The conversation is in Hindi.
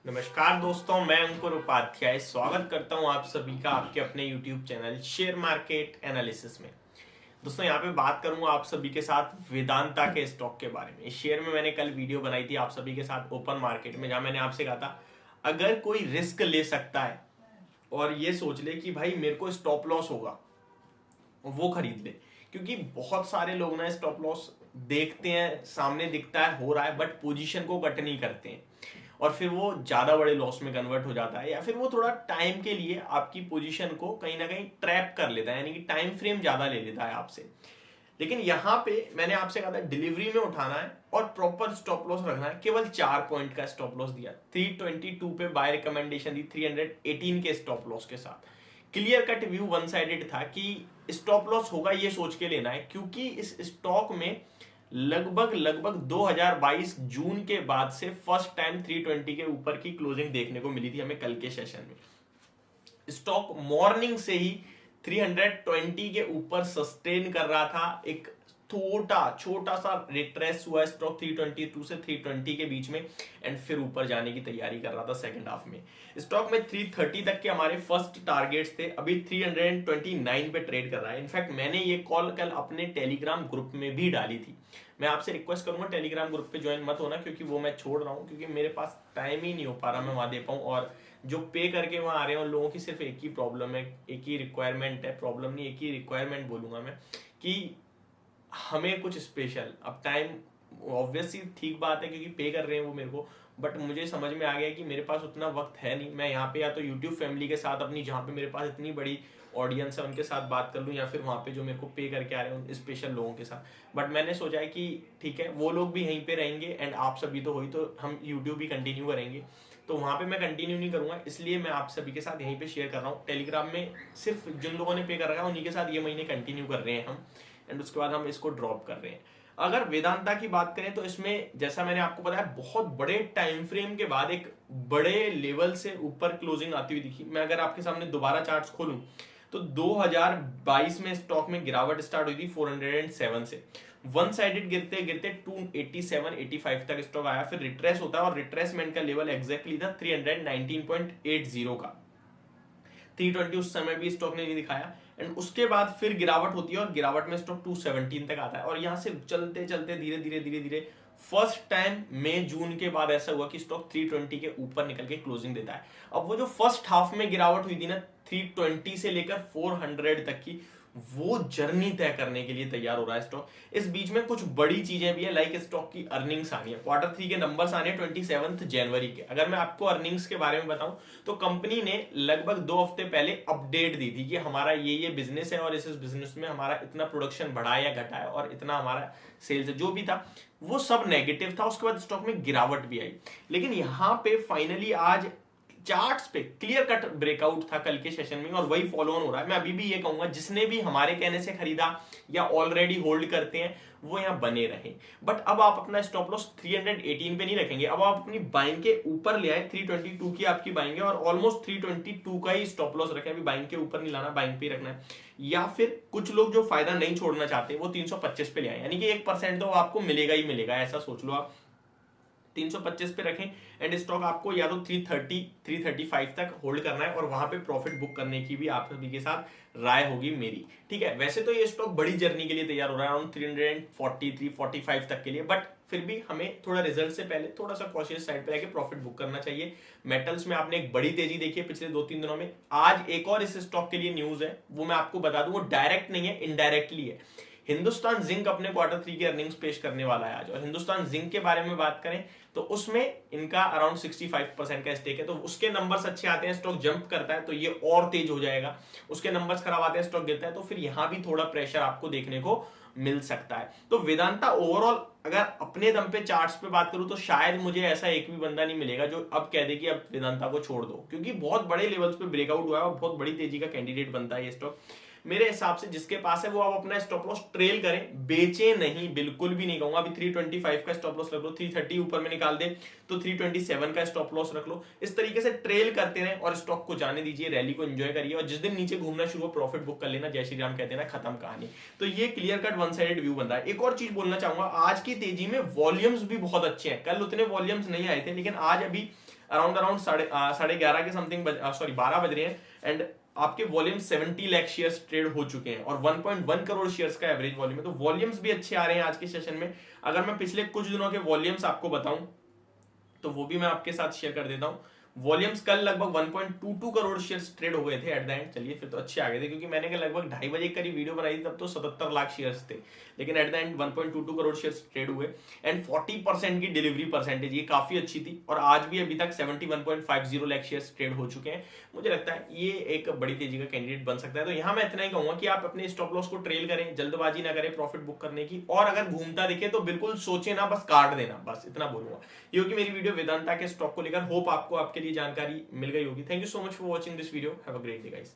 नमस्कार दोस्तों, मैं अंकुर उपाध्याय स्वागत करता हूं आप सभी का आपके अपने YouTube channel share market analysis में। दोस्तों यहाँ पे बात करूंगा आप सभी के साथ वेदांता के स्टॉक के बारे में। इस शेयर में मैंने कल वीडियो बनाई थी आप सभी के साथ ओपन मार्केट में, जहां मैंने आपसे कहा था अगर कोई रिस्क ले सकता है और ये सोच ले कि भाई मेरे को स्टॉप लॉस होगा, वो खरीद ले। क्योंकि बहुत सारे लोग ना स्टॉप लॉस देखते हैं, सामने दिखता है हो रहा है, बट पोजीशन को कट नहीं करते हैं और फिर वो ज्यादा बड़े लॉस में कन्वर्ट हो जाता है, या फिर वो थोड़ा टाइम के लिए आपकी पोजीशन को कहीं ना कहीं ट्रैप कर लेता है, यानी कि टाइम फ्रेम ज्यादा ले लेता है आपसे। लेकिन यहाँ पे मैंने आपसे कहा था डिलीवरी में उठाना है और प्रॉपर स्टॉप लॉस रखना है। केवल 4 पॉइंट का स्टॉप लॉस दिया, 322 पे बाय रिकमेंडेशन दी, 318 के स्टॉप लॉस के साथ। Clear cut view one sided था कि स्टॉप लॉस होगा ये सोच के लेना है, क्योंकि इस स्टॉक में लगभग 2022 जून के बाद से फर्स्ट टाइम 320 के ऊपर की क्लोजिंग देखने को मिली थी हमें कल के सेशन में। स्टॉक मॉर्निंग से ही 320 के ऊपर सस्टेन कर रहा था। एक छोटा सा रिट्रेस हुआ स्टॉक 322 से 320 के बीच में, एंड फिर ऊपर जाने की तैयारी कर रहा था सेकंड हाफ में। स्टॉक में 330 तक के हमारे फर्स्ट टारगेट्स थे, अभी 329 पे ट्रेड कर रहा है। इनफैक्ट मैंने ये कॉल कल अपने टेलीग्राम ग्रुप में भी डाली थी। मैं आपसे रिक्वेस्ट करूंगा टेलीग्राम ग्रुप पे ज्वाइन मत होना, क्योंकि वो मैं छोड़ रहा हूँ, क्योंकि मेरे पास टाइम ही नहीं हो पा रहा मैं वहां दे पाऊँ। और जो पे करके वहां आ रहे हैं उन लोगों की सिर्फ एक ही प्रॉब्लम है, एक ही रिक्वायरमेंट है, प्रॉब्लम नहीं, एक ही रिक्वायरमेंट बोलूंगा मैं, कि हमें कुछ स्पेशल अब टाइम। ऑब्वियसली ठीक बात है क्योंकि पे कर रहे हैं वो मेरे को, बट मुझे समझ में आ गया कि मेरे पास उतना वक्त है नहीं। मैं यहाँ पे या तो यूट्यूब फैमिली के साथ अपनी, जहाँ पे मेरे पास इतनी बड़ी ऑडियंस है, उनके साथ बात कर लूँ, या फिर वहाँ पे जो मेरे को पे करके आ रहे हैं उन स्पेशल लोगों के साथ। बट मैंने सोचा है कि ठीक है, वो लोग भी यहीं पे रहेंगे एंड आप सभी तो हो ही, तो हम यूट्यूब भी कंटिन्यू करेंगे। तो वहाँ पे मैं कंटिन्यू नहीं करूंगा, इसलिए मैं आप सभी के साथ यहीं पे शेयर कर रहा हूँ। टेलीग्राम में सिर्फ जिन लोगों ने पे कर रखा है उन्हीं के साथ ये महीने कंटिन्यू कर रहे हैं हम, एंड उसके बाद हम इसको ड्रॉप कर रहे हैं। अगर वेदांता की बात करें तो इसमें जैसा मैंने आपको बताया बहुत बड़े टाइम फ्रेम के बाद एक बड़े लेवल से ऊपर क्लोजिंग आती हुई दिखी। मैं अगर आपके सामने दोबारा चार्ट्स खोलूं तो 2022 में स्टॉक में गिरावट स्टार्ट हुई थी 407 से, वन साइडेड गिरते गिरते 287-85 तक स्टॉक आया, फिर रिट्रेस होता है और रिट्रेसमेंट का लेवल एग्जैक्टली था 319.80 का। 320 उस समय भी स्टॉक ने नहीं दिखाया, एंड उसके बाद फिर गिरावट होती है और गिरावट में स्टॉक 217 तक आता है। और यहां से चलते चलते धीरे धीरे फर्स्ट टाइम मई जून के बाद ऐसा हुआ कि स्टॉक 320 के ऊपर निकल के क्लोजिंग देता है। अब वो जो फर्स्ट हाफ में गिरावट हुई थी ना 320 से लेकर 400 तक की, वो जर्नी तय करने के लिए तैयार हो रहा है स्टॉक। इस बीच में कुछ बड़ी चीजें भी है, लाइक स्टॉक की अर्निंग्स आनी है, क्वार्टर 3 के नंबर्स आने हैं 27 जनवरी के। अगर मैं आपको अर्निंग्स के बारे में बताऊं तो कंपनी ने लगभग 2 हफ्ते पहले अपडेट दी थी कि हमारा ये बिजनेस है और इस बिजनेस में हमारा इतना प्रोडक्शन बढ़ा है या घटा है और इतना हमारा सेल्स है, जो भी था वो सब नेगेटिव था। उसके बाद स्टॉक में गिरावट भी आई, लेकिन यहां पे फाइनली आज चार्ट्स पे क्लियर कट ब्रेकआउट था कल के सेशन में, और वही फॉलो ऑन हो रहा है। मैं अभी भी ये कहूंगा जिसने भी हमारे कहने से खरीदा या ऑलरेडी होल्ड करते हैं वो यहां बने रहे। बट अब आप अपना स्टॉप लॉस 318 पे नहीं रखेंगे, अब आप अपनी बाइंग के ऊपर ले आए, 322 की आपकी बाइंग है और ऑलमोस्ट 322 का ही स्टॉप लॉस रखें। अभी बाइंग के ऊपर नहीं लाना, बाइंग पे ही रखना है। या फिर कुछ लोग जो फायदा नहीं छोड़ना चाहते वो 325 पे ले आए, यानी कि 1% तो आपको मिलेगा ही मिलेगा, ऐसा सोच लो आप। 325 पे रखें एंड स्टॉक आपको या तो 330 335 तक होल्ड करना है और वहां पे प्रॉफिट बुक करने की भी आप सभी के साथ राय होगी मेरी। ठीक है, वैसे तो ये स्टॉक बड़ी जर्नी के लिए तैयार हो रहा है अराउंड 340 345 तक के लिए, बट फिर भी हमें थोड़ा रिजल्ट से पहले थोड़ा सा कॉशियस साइड पे रहकर प्रॉफिट बुक करना चाहिए। मेटल्स में आपने एक बड़ी तेजी देखी है पिछले 2-3 दिनों में। आज एक और इस स्टॉक के लिए न्यूज है, वो मैं आपको बता दूं, वो डायरेक्ट नहीं है, इनडायरेक्टली है। हिंदुस्तान जिंक अपने क्वार्टर 3 की अर्निंग्स पेश करने वाला है आज, और हिंदुस्तान जिंक के बारे में बात करें तो उसमें इनका अराउंड 65% का स्टेक है। तो उसके नंबर्स अच्छे आते हैं, स्टॉक जंप करता है तो ये और तेज हो जाएगा। उसके नंबर्स खराब आते हैं, स्टॉक गिरता है, तो फिर यहां भी थोड़ा प्रेशर आपको देखने को मिल सकता है। तो वेदांता ओवरऑल अगर अपने दम पे चार्ट्स पे बात करूं तो शायद मुझे ऐसा एक भी बंदा नहीं मिलेगा जो अब कह दे कि अब वेदांता को छोड़ दो, क्योंकि बहुत बड़े लेवल्स पे ब्रेकआउट हुआ है और बहुत बड़ी तेजी का कैंडिडेट बनता है ये स्टॉक। मेरे हिसाब से जिसके पास है वो आप अपना स्टॉप लॉस ट्रेल करें, बेचे नहीं, बिल्कुल भी नहीं कहूंगा। अभी 325 का स्टॉप लॉस रख लो, 330 ऊपर में निकाल दे तो 327 का स्टॉप लॉस रख लो। इस तरीके से ट्रेल करते रहें और स्टॉक को जाने दीजिए, रैली को एंजॉय करिए, और जिस दिन नीचे घूमना शुरू हो प्रॉफिट बुक कर लेना। जय श्री राम कहते हैं ना, खत्म कहानी। तो ये clear cut one sided view बन रहा है। एक और चीज बोलना चाहूंगा, आज की तेजी में वॉल्यूम्स भी बहुत अच्छे हैं। कल उतने वॉल्यूम्स नहीं आए थे, लेकिन आज अभी अराउंड 11:30 के समथिंग 12 बज रहे हैं एंड आपके वॉल्यूम 70 लाख शेयर्स ट्रेड हो चुके हैं और 1.1 करोड़ शेयर्स का एवरेज वॉल्यूम है। तो वॉल्यूम्स भी अच्छे आ रहे हैं आज के सेशन में। अगर मैं पिछले कुछ दिनों के वॉल्यूम्स आपको बताऊं तो वो भी मैं आपके साथ शेयर कर देता हूं। वॉल्यूम्स कल लगभग 1.22 करोड़ शेयर्स ट्रेड हो गए थे एट द एंड। चलिए फिर तो अच्छे आ गए थे, क्योंकि मैंने कल लगभग 2:30 बजे करीब वीडियो बनाई थी, तब तो 77 लाख शेयर्स थे, लेकिन at the end 1.22 crore shares trade हुए एंड 40% की डिलीवरी परसेंटेज, ये काफी अच्छी थी। और आज भी अभी तक 71.50 लाख शेयर्स ट्रेड हो चुके हैं। मुझे लगता है ये एक बड़ी तेजी का कैंडिडेट बन सकता है। तो यहाँ मैं इतना ही कहूंगा कि आप अपने स्टॉप लॉस को ट्रेल करें, जल्दबाजी ना करें प्रॉफिट बुक करने की, और अगर घूमता दिखे तो बिल्कुल सोचे ना, बस काट देना, बस इतना बोलूंगा। ये होगी मेरी वीडियो वेदांता के स्टॉक को लेकर। होप आपको आपके लिए जानकारी मिल गई होगी। Thank you so much for watching this video. Have a great day guys.